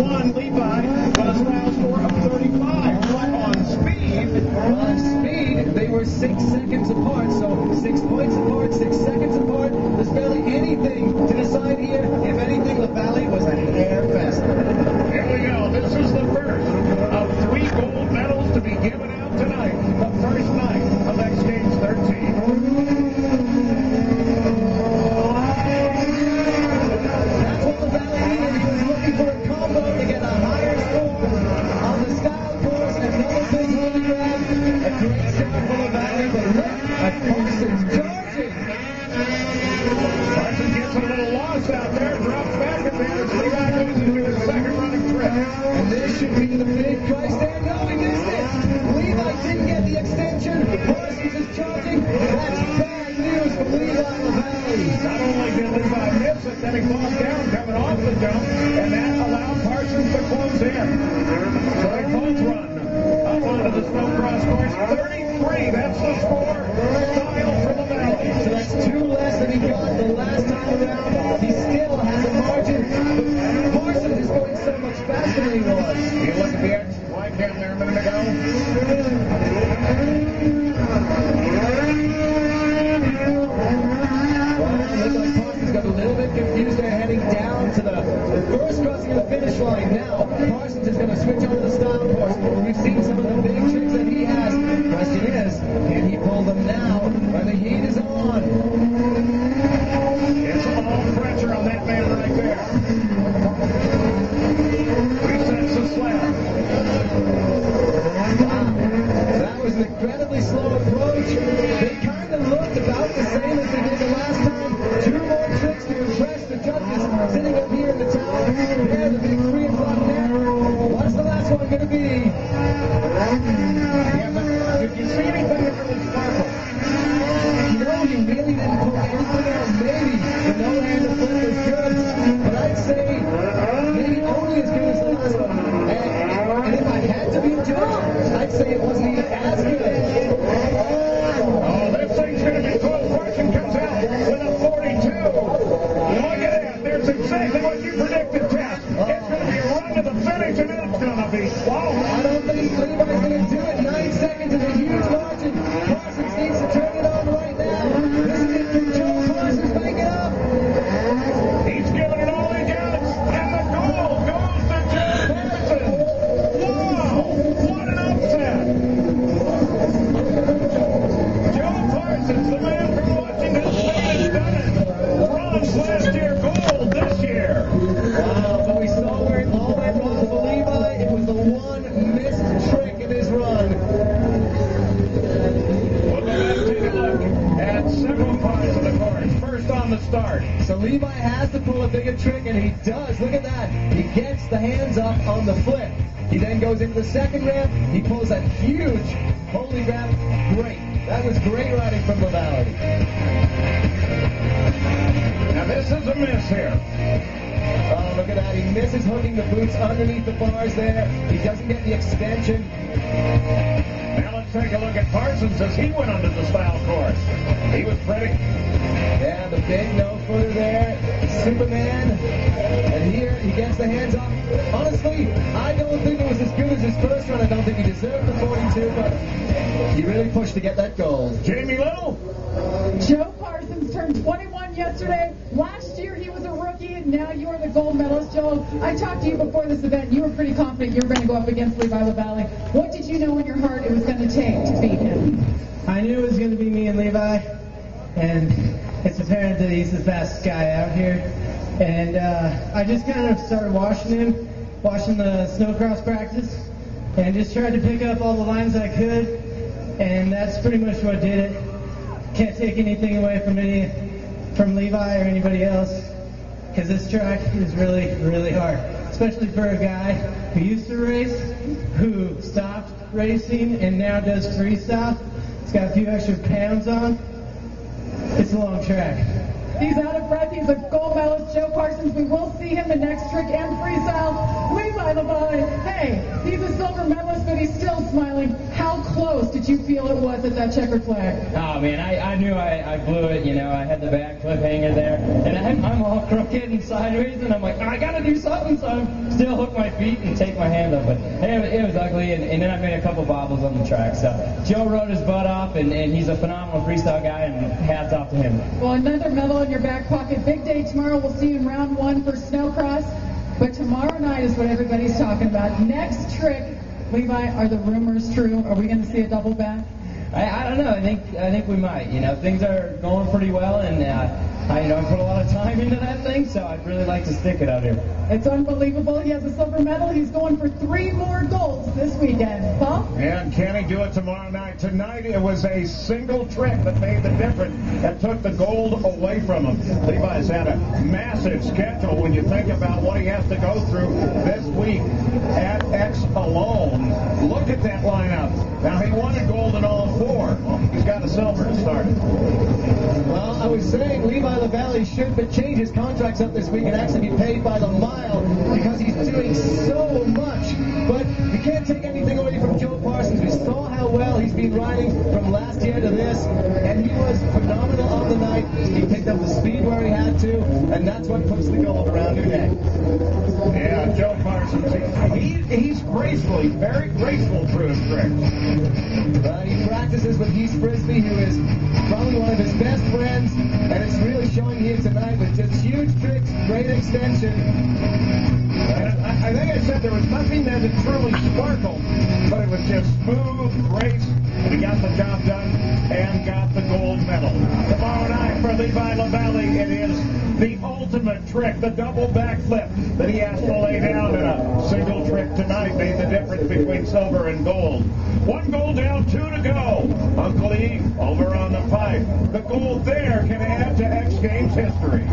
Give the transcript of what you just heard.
won Levi with a style score of 35. But on speed, they were 6 seconds apart, so 6 points apart, 6 seconds apart. There's barely anything to decide here. If anything, Lavallee was a hair fest. Here we go. This is the first of 3 gold medals to be given out tonight. The first night of X Games 13. That's what Lavallee needed. He was looking for a combo to get a higher score on the style course. Another big holy grab. A great start for Lavallee, but look at Parsons charging. Parsons gets a little lost out there, drops back a bit as Levi goes into his second running trip. And this should be the big price there. No, he missed it. Levi didn't get the extension. Parsons is charging. That's bad news for Levi Lavallee. Not only did Levi miss it, then he falls down coming off the jump, and that allowed Parsons to close in. So they both run up onto the snowcross course. 33, that's the score. Style for Lavallee. So that's 2 less than he got the last time around. He still has a margin. But Parsons is going so much faster than he was. You look at the X line down there a minute ago. Looks like Parsons got a little bit confused there heading down to the first crossing of the finish line. Now, Parsons is going to switch over to the style course. We've seen some of the big tricks that he has. The question is, can he pull them now when the heat is on? It's all pressure on that man right there. Resets the slab. Wow, that was an incredibly slow approach. They kind of looked about the same as they did the last time. 2 more tricks to impress the judges sitting up here in the tower. There, the big 3 o'clock net. What's the last one going to be? Yeah, but did you see anything that really sparkled? No, he really didn't pull anything out. Maybe the no-hander flip was good, but I'd say maybe only as good as the last one. And if I had to be judged, I'd say it wasn't even as good. Oh, this thing's going to be close. Parsons comes out with a 42. Look at that. There's exactly what you predicted, Tess. It's going to be a run to the finish, and it's going to be slow. I don't think Levi's going to do it. 9 seconds is a huge margin. Parsons needs to turn it on right now. This is it from Joe Parsons. Make it up. He's giving it all he got, and the goal goes to Joe Parsons. Wow, what an upset. Joe Parsons, the man from Washington State, has done it. Bronze last year, gold this year. Wow, but we saw where it all went wrong for Levi. It was the one missed trick in his run. We'll go back and take a look at several parts of the course. First on the start. So Levi has to pull a bigger trick, and he does. Look at that. He gets the hands up on the flip. He then goes into the second ramp. He pulls that huge holy grab. Great. That was great riding from Lavallee. Now this is a miss here. Oh, look at that. He misses hooking the boots underneath the bars there. He doesn't get the extension. Now let's take a look at Parsons as he went onto the style course. He was pretty. Yeah, the big no-footer there. Superman. And here he gets the hands up. Honestly, I don't think it was as good as his first run. I don't think he deserved the 42, but he really pushed to get that gold. Jamie Little. Joe Parsons turned 21 yesterday. Last year he was a rookie. Now you are the gold medalist. Joe, I talked to you before this event. You were pretty confident you were going to go up against Levi Lavallee. What did you know in your heart it was going to take to beat him? I knew it was going to be me and Levi, and it's apparent that he's the fastest guy out here. And I just kind of started watching the snowcross practice, and just tried to pick up all the lines I could, and that's pretty much what did it. Can't take anything away from Levi or anybody else, because this track is really, really hard, especially for a guy who used to race, who stopped racing and now does freestyle. It's got a few extra pounds on. It's a long track. He's out of breath. He's a gold medalist. Joe Parsons. We will see him in next trick and freestyle. Levi Levi Lavallee. Hey, he's a silver medalist, but he's still smiling. How close did you feel it was at that checkered flag? Oh, man, I knew I blew it. You know, I had the back cliffhanger there, and I'm all crooked and sideways, and I'm like, I got to do something, so I still hook my feet and take my hand up. But it was ugly, and then I made a couple bobbles on the track. So Joe rode his butt off, and he's a phenomenal freestyle guy, and hats off to him. Well, another medal in your back pocket. Big day tomorrow. We'll see you in round 1 for snowcross. But tomorrow night is what everybody's talking about. Next trick, Levi, are the rumors true? Are we going to see a double back? I don't know. I think we might. You know, things are going pretty well, and I put a lot of time into that thing, so I'd really like to stick it out here. It's unbelievable. He has a silver medal. He's going for 3 more golds this weekend. Paul? And can he do it tomorrow night? Tonight it was a single trick that made the difference and took the gold away from him. Levi's had a massive schedule when you think about what he has to go through this week at X alone. Look at that lineup. Now he won a gold in all 4. He's got a silver to start. Well, I was saying Levi Lavallee should change his contracts up this week and actually be paid by the mile because he's doing so much. But we can't take anything away from Joe Parsons. We saw how well he's been riding from last year to this, and he was phenomenal on the night. He picked up the speed where he had to, and that's what puts the gold around your neck. Yeah, Joe Parsons, he's gracefully, very graceful through his tricks. He practices with Heath Frisbee, who is probably one of his best friends, and it's really showing here tonight with just huge tricks, great extension. And I think I said there was nothing there that truly sparkled, but it was just smooth grace, and he got the job done and got the gold medal. Tomorrow night for Levi Lavallee, it is the ultimate trick, the double backflip that he has to lay down in a single trick tonight made the difference between silver and gold. 1 gold down, 2 to go. Uncle E over on the pipe. The gold there can add to X Games history.